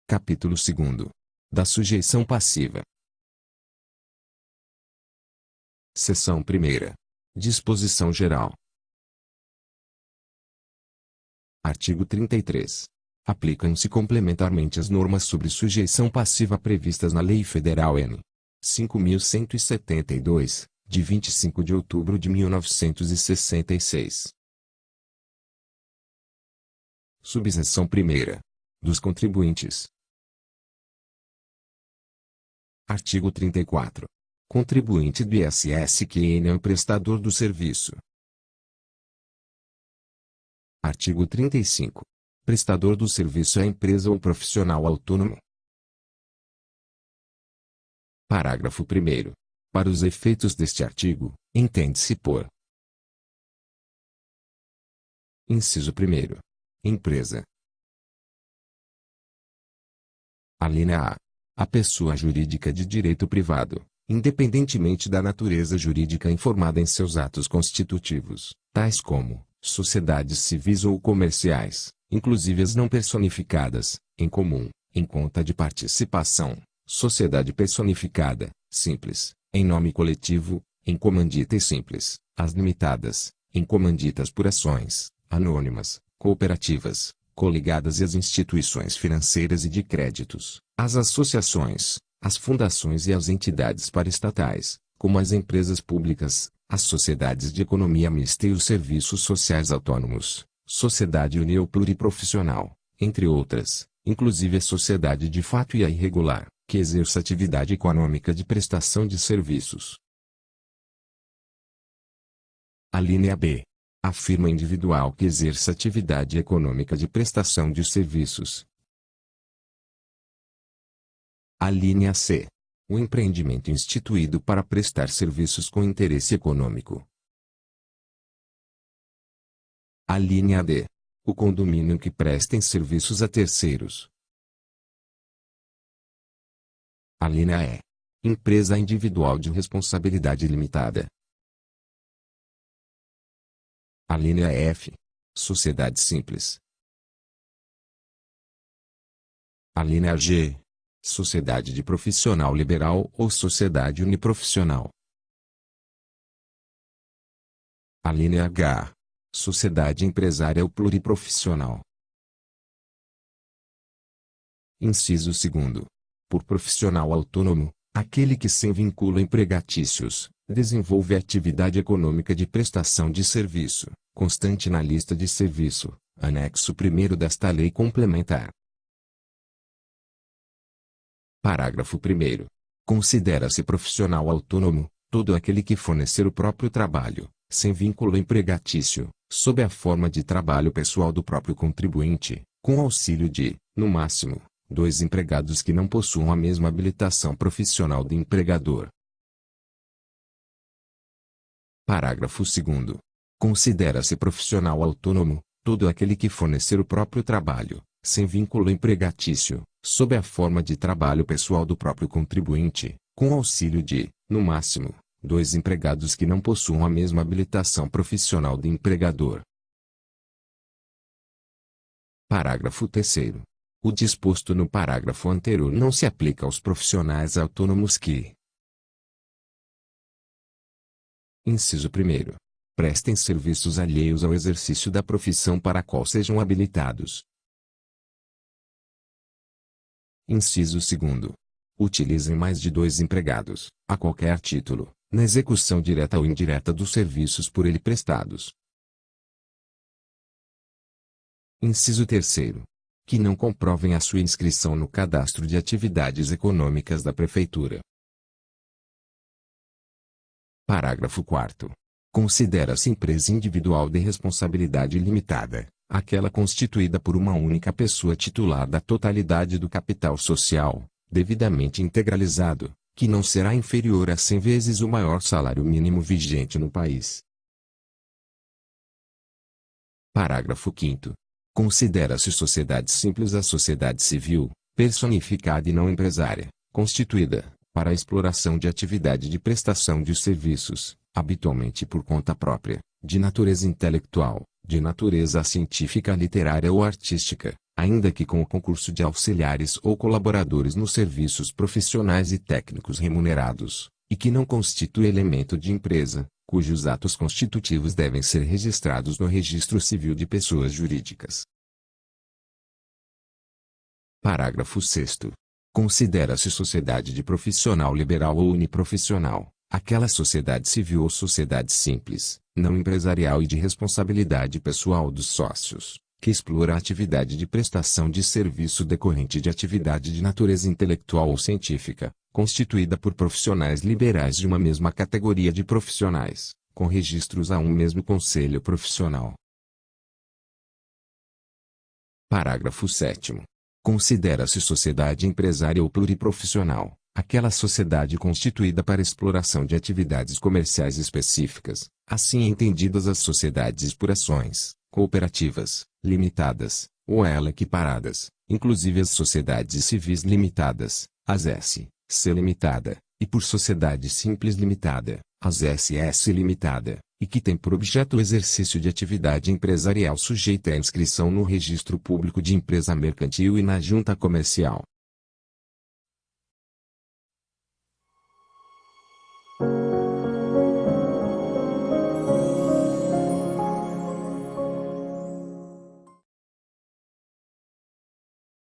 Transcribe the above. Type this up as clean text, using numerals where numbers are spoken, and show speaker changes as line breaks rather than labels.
Capítulo 2º. Da sujeição passiva. Seção 1ª. Disposição geral. Artigo 33. Aplicam-se complementarmente as normas sobre sujeição passiva previstas na Lei Federal N. 5.172, de 25 de outubro de 1966. Subseção 1ª. Dos contribuintes. Artigo 34. Contribuinte do ISS-QN é o prestador do serviço. Artigo 35. Prestador do serviço é a empresa ou profissional autônomo. Parágrafo 1º. Para os efeitos deste artigo, entende-se por: Inciso 1º. Empresa. Alínea A. A pessoa jurídica de direito privado, independentemente da natureza jurídica informada em seus atos constitutivos, tais como sociedades civis ou comerciais, inclusive as não personificadas, em comum, em conta de participação, sociedade personificada, simples, em nome coletivo, em comandita e simples, as limitadas, em comanditas por ações, anônimas, cooperativas, coligadas e as instituições financeiras e de créditos, as associações, as fundações e as entidades paraestatais, como as empresas públicas, as sociedades de economia mista e os serviços sociais autônomos, sociedade união pluriprofissional, entre outras, inclusive a sociedade de fato e a irregular, que exerça atividade econômica de prestação de serviços. Alínea B. A firma individual que exerça atividade econômica de prestação de serviços. Alínea C. O empreendimento instituído para prestar serviços com interesse econômico. Alínea D. O condomínio que prestem serviços a terceiros. Alínea E. Empresa individual de responsabilidade limitada. Alínea F. Sociedade simples. Alínea G. Sociedade de profissional liberal ou sociedade uniprofissional. Alínea H. Sociedade empresária ou pluriprofissional. Inciso 2º. Por profissional autônomo, aquele que sem vínculo empregatícios, desenvolve atividade econômica de prestação de serviço, constante na lista de serviço, anexo 1º desta lei complementar. Parágrafo 1º. Considera-se profissional autônomo todo aquele que fornecer o próprio trabalho, sem vínculo empregatício, sob a forma de trabalho pessoal do próprio contribuinte, com auxílio de, no máximo, 2 empregados que não possuam a mesma habilitação profissional do empregador. Parágrafo 2º. Considera-se profissional autônomo todo aquele que fornecer o próprio trabalho, sem vínculo empregatício, sob a forma de trabalho pessoal do próprio contribuinte, com auxílio de, no máximo, 2 empregados que não possuam a mesma habilitação profissional do empregador. Parágrafo 3º. O disposto no parágrafo anterior não se aplica aos profissionais autônomos que: Inciso 1º. Prestem serviços alheios ao exercício da profissão para a qual sejam habilitados. Inciso 2º. Utilizem mais de 2 empregados, a qualquer título, na execução direta ou indireta dos serviços por ele prestados. Inciso 3º. Que não comprovem a sua inscrição no cadastro de atividades econômicas da Prefeitura. Parágrafo 4º. Considera-se empresa individual de responsabilidade limitada aquela constituída por uma única pessoa titular da totalidade do capital social, devidamente integralizado, que não será inferior a 100 vezes o maior salário mínimo vigente no país. Parágrafo 5º. Considera-se sociedade simples a sociedade civil, personificada e não empresária, constituída, para a exploração de atividade de prestação de serviços, habitualmente por conta própria, de natureza intelectual, de natureza científica, literária ou artística, ainda que com o concurso de auxiliares ou colaboradores nos serviços profissionais e técnicos remunerados, e que não constitui elemento de empresa, cujos atos constitutivos devem ser registrados no Registro Civil de Pessoas Jurídicas. Parágrafo 6º. Considera-se sociedade de profissional liberal ou uniprofissional aquela sociedade civil ou sociedade simples, não empresarial e de responsabilidade pessoal dos sócios, que explora a atividade de prestação de serviço decorrente de atividade de natureza intelectual ou científica, constituída por profissionais liberais de uma mesma categoria de profissionais, com registros a um mesmo conselho profissional. Parágrafo 7º. Considera-se sociedade empresária ou pluriprofissional aquela sociedade constituída para exploração de atividades comerciais específicas, assim entendidas as sociedades por ações, cooperativas, limitadas, ou ela equiparadas, inclusive as sociedades civis limitadas, as S.C. limitada, e por sociedade simples limitada, as S.S. limitada, e que tem por objeto o exercício de atividade empresarial sujeita à inscrição no Registro Público de Empresa Mercantil e na Junta Comercial,